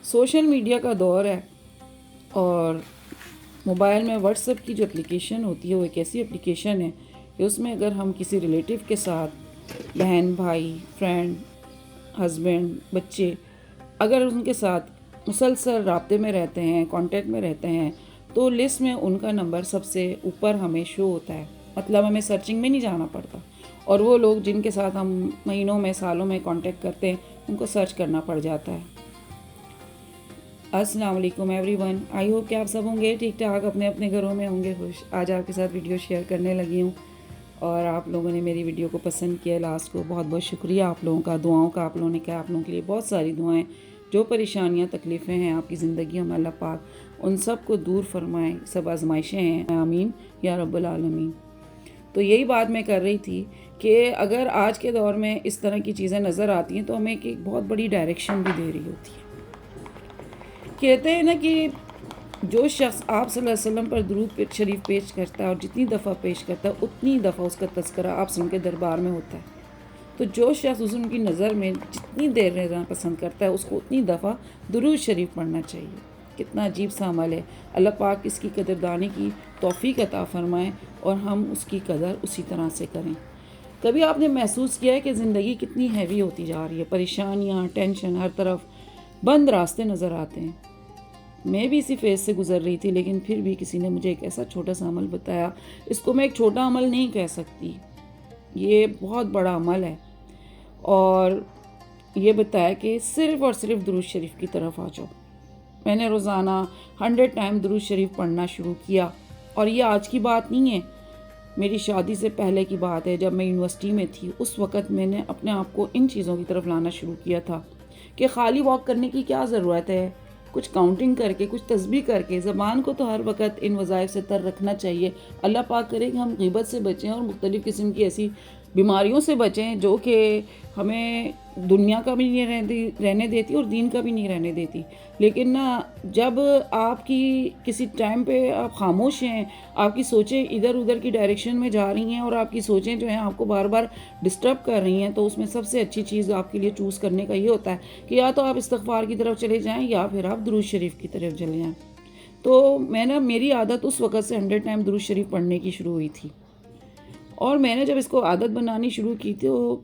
Social media کا دور ہے اور موبائل میں واٹس ایپ کی جو اپلیکیشن ہوتی ہے وہ ایک ایسی اپلیکیشن ہے کہ اس میں اگر ہم کسی ریلیٹیو کے ساتھ بہن بھائی فرینڈ ہسبینڈ بچے اگر ان کے ساتھ مسلسل رابطے میں رہتے ہیں کانٹیکٹ میں رہتے ہیں تو لسٹ میں ان کا نمبر سب سے اوپر ہمیں شو ہوتا ہے. مطلب ہمیں سرچنگ میں نہیں جانا پڑتا اور وہ لوگ جن کے ساتھ ہم مہینوں میں سالوں میں کانٹیکٹ کرتے ہیں ان کو سرچ کرنا پڑ جاتا ہے. السلام علیکم ایوری ون. آئی ہوپ کہ آپ سب ہوں گے ٹھیک ٹھاک اپنے اپنے گھروں میں ہوں گے خوش. آج آپ کے ساتھ ویڈیو شیئر کرنے لگی ہوں اور آپ لوگوں نے میری ویڈیو کو پسند کیا لاسٹ کو. بہت بہت شکریہ آپ لوگوں کا, دعاؤں کا آپ لوگوں نے کیا. آپ لوگوں کے لیے بہت ساری دعائیں. جو پریشانیاں تکلیفیں ہیں آپ کی زندگیوں میں اللہ پاک ان سب کو دور فرمائیں. سب آزمائشیں ہیں, آمین یا رب العالمین. تو یہی بات میں کر رہی تھی کہ اگر آج کے دور میں اس طرح کی چیزیں نظر آتی ہیں تو ہمیں ایک بہت بڑی ڈائریکشن بھی دے رہی ہوتی ہے. کہتے ہیں نا کہ جو شخص آپ صلی اللہ علیہ وسلم پر درود شریف پیش کرتا ہے اور جتنی دفعہ پیش کرتا ہے اتنی دفعہ اس کا تذکرہ آپ کے دربار میں ہوتا ہے. تو جو شخص حضور کی نظر میں جتنی دیر رہنا پسند کرتا ہے اس کو اتنی دفعہ درود شریف پڑھنا چاہیے. کتنا عجیب سا عمل ہے. اللہ پاک اس کی قدردانی کی توفیق عطا فرمائیں اور ہم اس کی قدر اسی طرح سے کریں. کبھی آپ نے محسوس کیا ہے کہ زندگی کتنی ہیوی ہوتی جا رہی ہے, پریشانیاں ٹینشن ہر طرف, بند راستے نظر آتے ہیں. میں بھی اسی فیز سے گزر رہی تھی لیکن پھر بھی کسی نے مجھے ایک ایسا چھوٹا سا عمل بتایا. اس کو میں ایک چھوٹا عمل نہیں کہہ سکتی, یہ بہت بڑا عمل ہے. اور یہ بتایا کہ صرف اور صرف درود شریف کی طرف آ جاؤ. میں نے روزانہ 100 ٹائم درود شریف پڑھنا شروع کیا. اور یہ آج کی بات نہیں ہے, میری شادی سے پہلے کی بات ہے. جب میں یونیورسٹی میں تھی اس وقت میں نے اپنے آپ کو ان چیزوں کی طرف لانا شروع کیا تھا کہ خالی واک کرنے کی کیا ضرورت ہے, کچھ کاؤنٹنگ کر کے کچھ تسبیح کر کے زبان کو تو ہر وقت ان وظائف سے تر رکھنا چاہیے. اللہ پاک کرے کہ ہم غیبت سے بچیں اور مختلف قسم کی ایسی بیماریوں سے بچیں جو کہ ہمیں دنیا کا بھی نہیں رہنے دیتی اور دین کا بھی نہیں رہنے دیتی. لیکن نا جب آپ کی کسی ٹائم پہ آپ خاموش ہیں, آپ کی سوچیں ادھر ادھر کی ڈائریکشن میں جا رہی ہیں اور آپ کی سوچیں جو ہیں آپ کو بار بار ڈسٹرب کر رہی ہیں, تو اس میں سب سے اچھی چیز آپ کے لیے چوز کرنے کا یہ ہوتا ہے کہ یا تو آپ استغفار کی طرف چلے جائیں یا پھر آپ درود شریف کی طرف چلے جائیں. تو میری عادت اس وقت سے 100 ٹائم درود شریف پڑھنے کی شروع ہوئی تھی. اور میں نے جب اس کو عادت بنانی شروع کی تو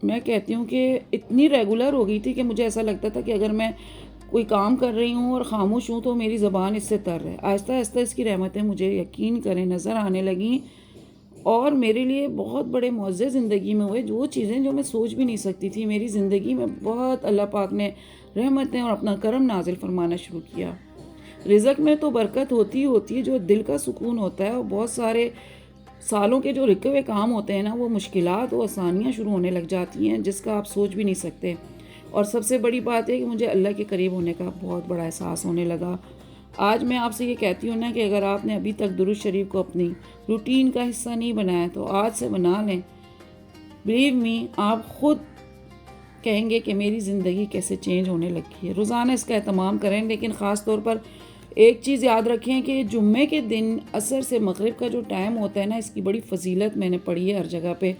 میں کہتی ہوں کہ اتنی ریگولر ہو گئی تھی کہ مجھے ایسا لگتا تھا کہ اگر میں کوئی کام کر رہی ہوں اور خاموش ہوں تو میری زبان اس سے تر ہے. آہستہ آہستہ اس کی رحمتیں مجھے یقین کریں نظر آنے لگیں اور میرے لیے بہت بڑے معزز زندگی میں ہوئے. جو چیزیں جو میں سوچ بھی نہیں سکتی تھی میری زندگی میں بہت اللہ پاک نے رحمتیں اور اپنا کرم نازل فرمانا شروع کیا. رزق میں تو برکت ہوتی ہے, جو دل کا سکون ہوتا ہے, اور بہت سارے سالوں کے جو رکے ہوئے کام ہوتے ہیں نا وہ مشکلات و آسانیاں شروع ہونے لگ جاتی ہیں جس کا آپ سوچ بھی نہیں سکتے. اور سب سے بڑی بات ہے کہ مجھے اللہ کے قریب ہونے کا بہت بڑا احساس ہونے لگا. آج میں آپ سے یہ کہتی ہوں نا کہ اگر آپ نے ابھی تک درود شریف کو اپنی روٹین کا حصہ نہیں بنایا تو آج سے بنا لیں. بلیو می, آپ خود کہیں گے کہ میری زندگی کیسے چینج ہونے لگی ہے. روزانہ اس کا اہتمام کریں, لیکن خاص طور پر ایک چیز یاد رکھیں کہ جمعے کے دن عصر سے مغرب کا جو ٹائم ہوتا ہے نا, اس کی بڑی فضیلت میں نے پڑھی ہے ہر جگہ پہ.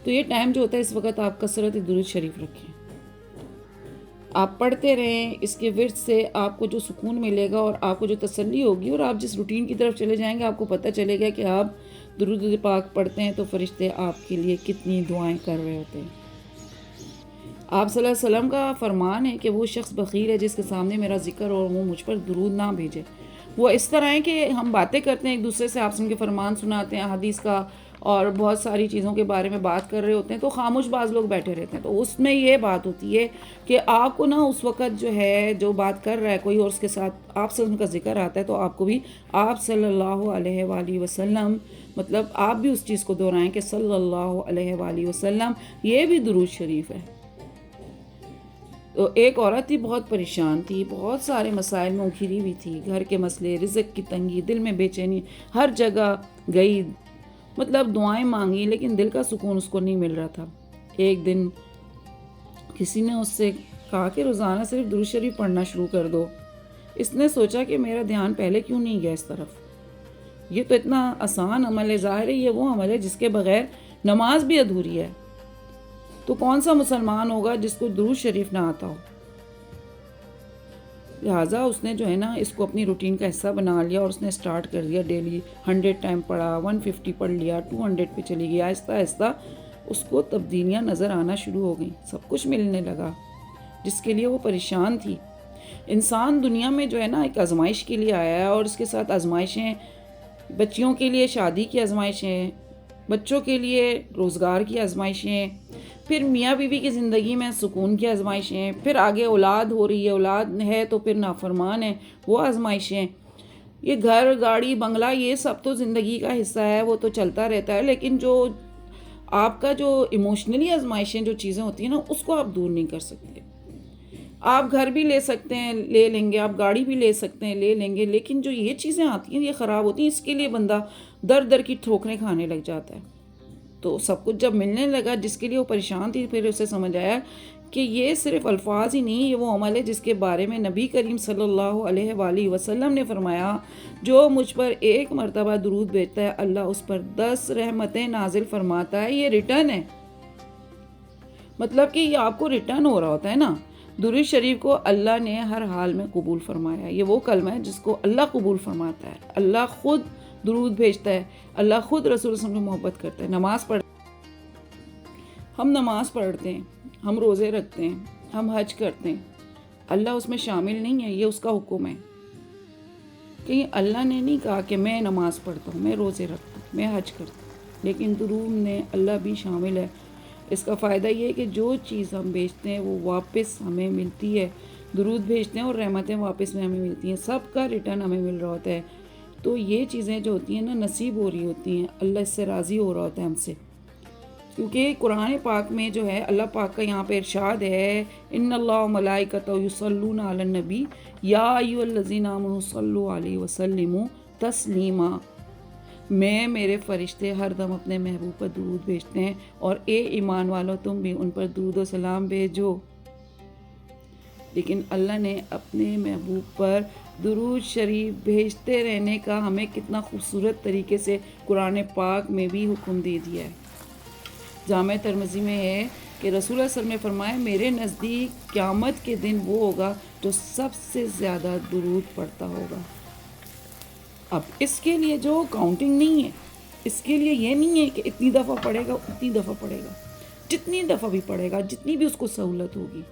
تو یہ ٹائم جو ہوتا ہے اس وقت آپ کثرت درود شریف رکھیں, آپ پڑھتے رہیں. اس کے ورد سے آپ کو جو سکون ملے گا اور آپ کو جو تسلی ہوگی اور آپ جس روٹین کی طرف چلے جائیں گے آپ کو پتہ چلے گا کہ آپ درود پاک پڑھتے ہیں تو فرشتے آپ کے لیے کتنی دعائیں کر رہے ہوتے ہیں. آپ صلی اللہ علیہ وسلم کا فرمان ہے کہ وہ شخص بخیل ہے جس کے سامنے میرا ذکر اور وہ مجھ پر درود نہ بھیجے. وہ اس طرح ہے کہ ہم باتیں کرتے ہیں ایک دوسرے سے, آپ کے فرمان سناتے ہیں حدیث کا اور بہت ساری چیزوں کے بارے میں بات کر رہے ہوتے ہیں, تو خاموش بعض لوگ بیٹھے رہتے ہیں. تو اس میں یہ بات ہوتی ہے کہ آپ کو نا اس وقت جو ہے جو بات کر رہا ہے کوئی اور اس کے ساتھ آپ سے ان کا ذکر آتا ہے تو آپ کو بھی آپ صلی اللہ علیہ وآلہ وسلم, مطلب آپ بھی اس چیز کو دہرائیں کہ صلی اللہ علیہ وآلہ وسلم, یہ بھی درود شریف ہے. تو ایک عورت تھی, بہت پریشان تھی, بہت سارے مسائل میں گھری ہوئی تھی, گھر کے مسئلے, رزق کی تنگی, دل میں بے چینی, ہر جگہ گئی, مطلب دعائیں مانگی لیکن دل کا سکون اس کو نہیں مل رہا تھا. ایک دن کسی نے اس سے کہا کہ روزانہ صرف درود شریف پڑھنا شروع کر دو. اس نے سوچا کہ میرا دھیان پہلے کیوں نہیں گیا اس طرف, یہ تو اتنا آسان عمل ہے. ظاہر ہے یہ وہ عمل ہے جس کے بغیر نماز بھی ادھوری ہے. تو کون سا مسلمان ہوگا جس کو درود شریف نہ آتا ہو. لہٰذا اس نے جو ہے نا اس کو اپنی روٹین کا حصہ بنا لیا اور اس نے اسٹارٹ کر دیا ڈیلی 100 ٹائم پڑھا، 150 پڑھ لیا، 200 پہ چلی گئی. آہستہ آہستہ اس کو تبدیلیاں نظر آنا شروع ہو گئیں، سب کچھ ملنے لگا جس کے لیے وہ پریشان تھی. انسان دنیا میں جو ہے نا ایک آزمائش کے لیے آیا ہے، اور اس کے ساتھ آزمائشیں، بچیوں کے لیے شادی کی آزمائشیں، بچوں کے لیے روزگار کی آزمائشیں، پھر میاں بیوی کی زندگی میں سکون کی آزمائشیں، پھر آگے اولاد ہو رہی ہے، اولاد ہے تو پھر نافرمان ہے وہ آزمائشیں. یہ گھر گاڑی بنگلہ یہ سب تو زندگی کا حصہ ہے، وہ تو چلتا رہتا ہے، لیکن جو آپ کا جو ایموشنلی آزمائشیں جو چیزیں ہوتی ہیں نا اس کو آپ دور نہیں کر سکتے. آپ گھر بھی لے سکتے ہیں، لے لیں گے، آپ گاڑی بھی لے سکتے ہیں، لے لیں گے، لیکن جو یہ چیزیں آتی ہیں یہ خراب ہوتی ہیں. اس کے لیے بندہ در در کی ٹھوکریں کھانے لگ جاتا ہے. تو سب کچھ جب ملنے لگا جس کے لیے وہ پریشان تھی، پھر اسے سمجھ آیا کہ یہ صرف الفاظ ہی نہیں، یہ وہ عمل ہے جس کے بارے میں نبی کریم صلی اللہ علیہ وآلہ وسلم نے فرمایا، جو مجھ پر 1 مرتبہ درود بھیجتا ہے اللہ اس پر 10 رحمتیں نازل فرماتا ہے. یہ ریٹرن ہے، مطلب کہ یہ آپ کو ریٹرن ہو رہا ہوتا ہے نا. درود شریف کو اللہ نے ہر حال میں قبول فرمایا. یہ وہ کلمہ ہے جس کو اللہ قبول فرماتا ہے. اللہ خود درود بھیجتا ہے، اللہ خود رسول اللہ صلی اللہ علیہ وسلم سے محبت کرتا ہے. ہم نماز پڑھتے ہیں، ہم روزے رکھتے ہیں، ہم حج کرتے ہیں، اللہ اس میں شامل نہیں ہے. یہ اس کا حکم ہے. کہیں اللہ نے نہیں کہا کہ میں نماز پڑھتا ہوں، میں روزے رکھتا ہوں، میں حج کرتا ہوں، لیکن درود میں اللہ بھی شامل ہے. اس کا فائدہ یہ ہے کہ جو چیز ہم بیچتے ہیں وہ واپس ہمیں ملتی ہے. درود بھیجتے ہیں اور رحمتیں واپس میں ہمیں ملتی ہیں، سب کا ریٹرن ہمیں مل رہا ہوتا ہے. تو یہ چیزیں جو ہوتی ہیں نا نصیب ہو رہی ہوتی ہیں، اللہ اس سے راضی ہو رہا ہوتا ہے ہم سے. کیونکہ قرآن پاک میں جو ہے اللہ پاک کا یہاں پہ ارشاد ہے، ان اللہ و ملائکتہ یصلون علی النبی یا ایھا الذین آمنوا صلوا علیہ وسلموا تسلیما. میں میرے فرشتے ہر دم اپنے محبوب پر درود بھیجتے ہیں، اور اے ایمان والو تم بھی ان پر درود و سلام بھیجو. لیکن اللہ نے اپنے محبوب پر درود شریف بھیجتے رہنے کا ہمیں کتنا خوبصورت طریقے سے قرآن پاک میں بھی حکم دے دیا ہے. جامع ترمذی میں ہے کہ رسول اللہ صلی اللہ علیہ وسلم نے فرمایا، میرے نزدیک قیامت کے دن وہ ہوگا جو سب سے زیادہ درود پڑھتا ہوگا. اب اس کے لیے جو کاؤنٹنگ نہیں ہے، اس کے لیے یہ نہیں ہے کہ اتنی دفعہ پڑھے گا اتنی دفعہ پڑھے گا، جتنی دفعہ بھی پڑھے گا، جتنی بھی اس کو سہولت ہوگی.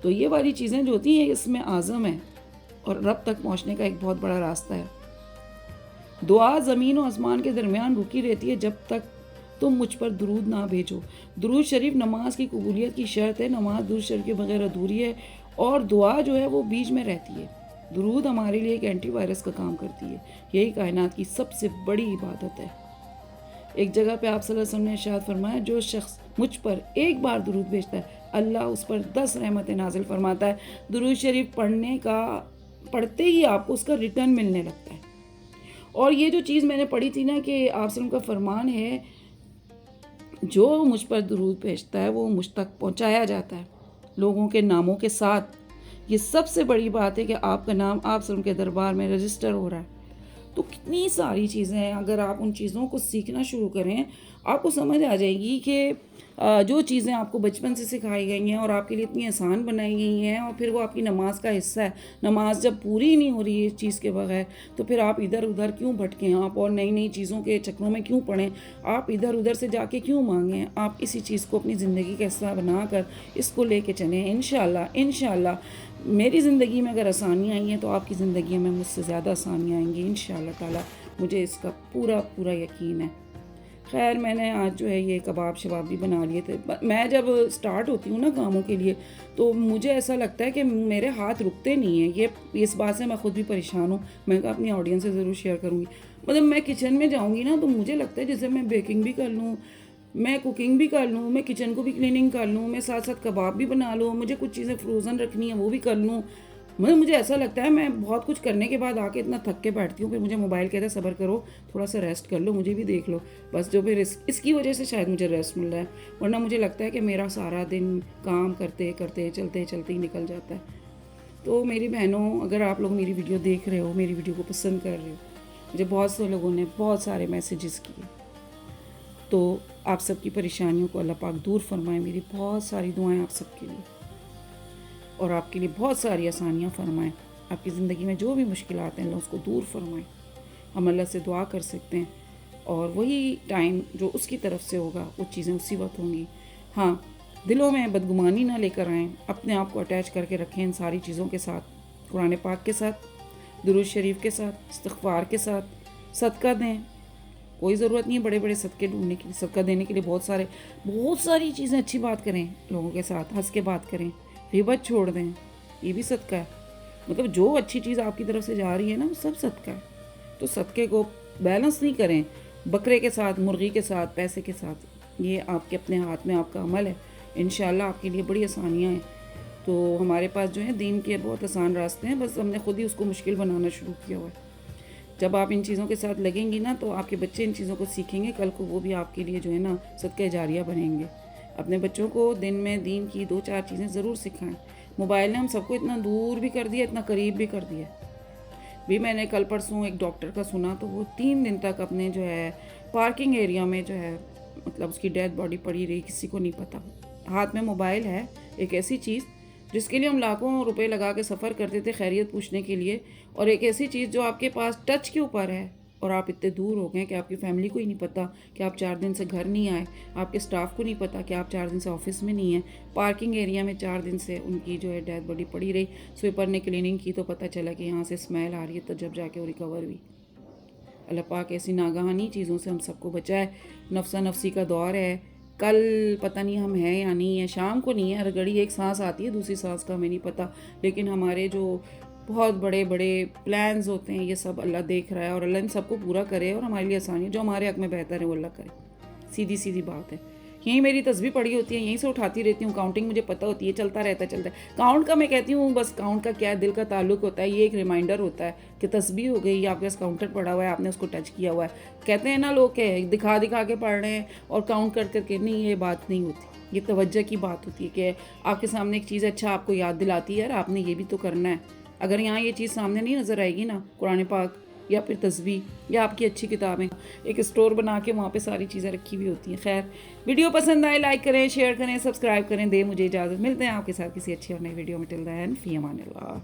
تو یہ والی چیزیں جو ہوتی ہیں اس میں اعظم ہے اور رب تک پہنچنے کا ایک بہت بڑا راستہ ہے. دعا زمین و آسمان کے درمیان رکی رہتی ہے جب تک تم مجھ پر درود نہ بھیجو. درود شریف نماز کی قبولیت کی شرط ہے. نماز درود شریف کے بغیر ادھوری ہے، اور دعا جو ہے وہ بیچ میں رہتی ہے. درود ہمارے لیے ایک اینٹی وائرس کا کام کرتی ہے. یہی کائنات کی سب سے بڑی عبادت ہے. ایک جگہ پہ آپ صلی اللہ علیہ وسلم نے ارشاد فرمایا، جو شخص مجھ پر ایک بار درود بھیجتا ہے اللہ اس پر 10 رحمتیں نازل فرماتا ہے. درود شریف پڑھتے ہی آپ کو اس کا ریٹرن ملنے لگتا ہے. اور یہ جو چیز میں نے پڑھی تھی نا کہ آپ صلی اللہ علیہ وسلم کا فرمان ہے، جو مجھ پر درود بھیجتا ہے وہ مجھ تک پہنچایا جاتا ہے لوگوں کے ناموں کے ساتھ. یہ سب سے بڑی بات ہے کہ آپ کا نام آپ صلی اللہ علیہ وسلم کے دربار میں رجسٹر ہو رہا ہے. تو کتنی ساری چیزیں ہیں، اگر آپ ان چیزوں کو سیکھنا شروع کریں آپ کو سمجھ آ جائے گی کہ جو چیزیں آپ کو بچپن سے سکھائی گئی ہیں اور آپ کے لیے اتنی آسان بنائی گئی ہیں، اور پھر وہ آپ کی نماز کا حصہ ہے. نماز جب پوری نہیں ہو رہی ہے اس چیز کے بغیر تو پھر آپ ادھر ادھر کیوں بھٹکیں، آپ اور نئی نئی چیزوں کے چکروں میں کیوں پڑیں، آپ ادھر ادھر سے جا کے کیوں مانگیں. آپ اسی چیز کو اپنی زندگی کا حصہ بنا کر اس کو لے کے چلیں. انشاءاللہ میری زندگی میں اگر آسانیاں آئی ہیں تو آپ کی زندگی میں مجھ سے زیادہ آسانیاں آئیں گی انشاءاللہ تعالی. مجھے اس کا پورا یقین ہے. خیر میں نے آج جو ہے یہ کباب شباب بھی بنا لیے تھے. میں جب سٹارٹ ہوتی ہوں نا کاموں کے لیے تو مجھے ایسا لگتا ہے کہ میرے ہاتھ رکتے نہیں ہیں. یہ اس بات سے میں خود بھی پریشان ہوں. میں کہا اپنی آڈینس سے ضرور شیئر کروں گی. مطلب میں کچن میں جاؤں گی نا تو مجھے لگتا ہے جیسے میں بیکنگ بھی کر لوں، میں کوکنگ بھی کر لوں، میں کچن کو بھی کلیننگ کر لوں، میں ساتھ ساتھ کباب بھی بنا لوں، مجھے کچھ چیزیں فروزن رکھنی ہیں وہ بھی کر لوں. مجھے ایسا لگتا ہے میں بہت کچھ کرنے کے بعد آ کے اتنا تھک کے بیٹھتی ہوں. پھر مجھے موبائل کہتا ہے صبر کرو، تھوڑا سا ریسٹ کر لو، مجھے بھی دیکھ لو. بس جو پھر اس کی وجہ سے شاید مجھے ریسٹ مل رہا ہے، ورنہ مجھے لگتا ہے کہ میرا سارا دن کام کرتے چلتے ہی نکل جاتا ہے. تو میری بہنوں، اگر آپ لوگ میری ویڈیو دیکھ رہے ہو، میری ویڈیو کو پسند کر رہے ہو، مجھے بہت سے لوگوں نے بہت سارے میسیجز کیے، تو آپ سب کی پریشانیوں کو اللہ پاک دور فرمائے. میری بہت ساری دعائیں آپ سب کے لیے. اور آپ کے لیے بہت ساری آسانیاں فرمائیں. آپ کی زندگی میں جو بھی مشکلات ہیں اللہ اس کو دور فرمائیں. ہم اللہ سے دعا کر سکتے ہیں اور وہی ٹائم جو اس کی طرف سے ہوگا وہ چیزیں اسی وقت ہوں گی. ہاں، دلوں میں بدگمانی نہ لے کر آئیں، اپنے آپ کو اٹیچ کر کے رکھیں ان ساری چیزوں کے ساتھ، قرآن پاک کے ساتھ، درود شریف کے ساتھ، استغفار کے ساتھ. صدقہ دیں، کوئی ضرورت نہیں ہے بڑے بڑے صدقے ڈھونڈنے کے لیے. صدقہ دینے کے لیے بہت ساری چیزیں. اچھی بات کریں لوگوں کے ساتھ، ہنس کے بات کریں، غیبت چھوڑ دیں، یہ بھی صدقہ ہے. مطلب جو اچھی چیز آپ کی طرف سے جا رہی ہے نا وہ سب صدقہ ہے. تو صدقے کو بیلنس نہیں کریں بکرے کے ساتھ، مرغی کے ساتھ، پیسے کے ساتھ. یہ آپ کے اپنے ہاتھ میں آپ کا عمل ہے. انشاءاللہ آپ کے لیے بڑی آسانیاں ہیں. تو ہمارے پاس جو ہے دین کے بہت آسان راستے ہیں، بس ہم نے خود ہی اس کو مشکل بنانا شروع کیا ہوا ہے. جب آپ ان چیزوں کے ساتھ لگیں گی نا تو آپ کے بچے ان چیزوں کو سیکھیں گے، کل کو وہ بھی آپ کے لیے جو ہے نا صدقہ جاریہ بنیں گے. اپنے بچوں کو دن میں دین کی 2-4 چیزیں ضرور سکھائیں. موبائل نے ہم سب کو اتنا دور بھی کر دیا، اتنا قریب بھی کر دیا. بھی میں نے کل پرسوں ایک ڈاکٹر کا سنا تو وہ 3 دن تک اپنے جو ہے پارکنگ ایریا میں جو ہے مطلب اس کی ڈیڈ باڈی پڑی رہی، کسی کو نہیں پتا. ہاتھ میں موبائل ہے، ایک ایسی چیز جس کے لیے ہم لاکھوں روپے لگا کے سفر کرتے تھے خیریت پوچھنے کے لیے، اور ایک ایسی چیز جو آپ کے پاس ٹچ کے اوپر ہے اور آپ اتنے دور ہو گئے کہ آپ کی فیملی کو ہی نہیں پتا کہ آپ 4 دن سے گھر نہیں آئے، آپ کے سٹاف کو نہیں پتا کہ آپ 4 دن سے آفس میں نہیں ہیں. پارکنگ ایریا میں 4 دن سے ان کی جو ہے ڈیتھ باڈی پڑی رہی. سویپر نے کلیننگ کی تو پتہ چلا کہ یہاں سے اسمیل آ رہی ہے، تو جب جا کے وہ ریکور ہوئی. اللہ پاک ایسی ناگہانی چیزوں سے ہم سب کو بچائے. نفسا نفسی کا دور ہے، کل پتہ نہیں ہم ہیں یا نہیں ہے، شام کو نہیں ہے، ہر گھڑی ایک سانس آتی ہے، دوسری سانس کا ہمیں نہیں پتہ. لیکن ہمارے جو بہت بڑے بڑے پلانز ہوتے ہیں یہ سب اللہ دیکھ رہا ہے، اور اللہ ان سب کو پورا کرے اور ہمارے لیے آسانی جو ہمارے حق میں بہتر ہے وہ اللہ کرے. سیدھی سیدھی بات ہے. یہیں میری تسبیح پڑی ہوتی ہے، یہیں سے اٹھاتی رہتی ہوں. کاؤنٹنگ مجھے پتہ ہوتی ہے، چلتا رہتا ہے. کاؤنٹ کا میں کہتی ہوں بس کاؤنٹ کا کیا ہے، دل کا تعلق ہوتا ہے. یہ ایک ریمائنڈر ہوتا ہے کہ تسبیح ہو گئی، آپ کے پاس کاؤنٹر پڑا ہوا ہے، آپ نے اس کو ٹچ کیا ہوا ہے. کہتے ہیں نا لوگ کہ دکھا دکھا کے پڑھ رہے ہیں اور کاؤنٹ کر کر کے، نہیں، یہ بات نہیں ہوتی. یہ توجہ کی بات ہوتی ہے کہ آپ کے سامنے ایک چیز اچھا آپ کو یاد دلاتی ہے یار آپ نے یہ بھی تو کرنا ہے. اگر یہاں یہ چیز سامنے نہیں نظر آئے گی نا، قرآن پاک یا پھر تسبیح یا آپ کی اچھی کتابیں، ایک اسٹور بنا کے وہاں پہ ساری چیزیں رکھی ہوئی ہوتی ہیں. خیر، ویڈیو پسند آئے لائک کریں، شیئر کریں، سبسکرائب کریں. دے مجھے اجازت، ملتے ہیں آپ کے ساتھ کسی اچھی اور نئی ویڈیو میں. ٹل دین فی امان اللہ.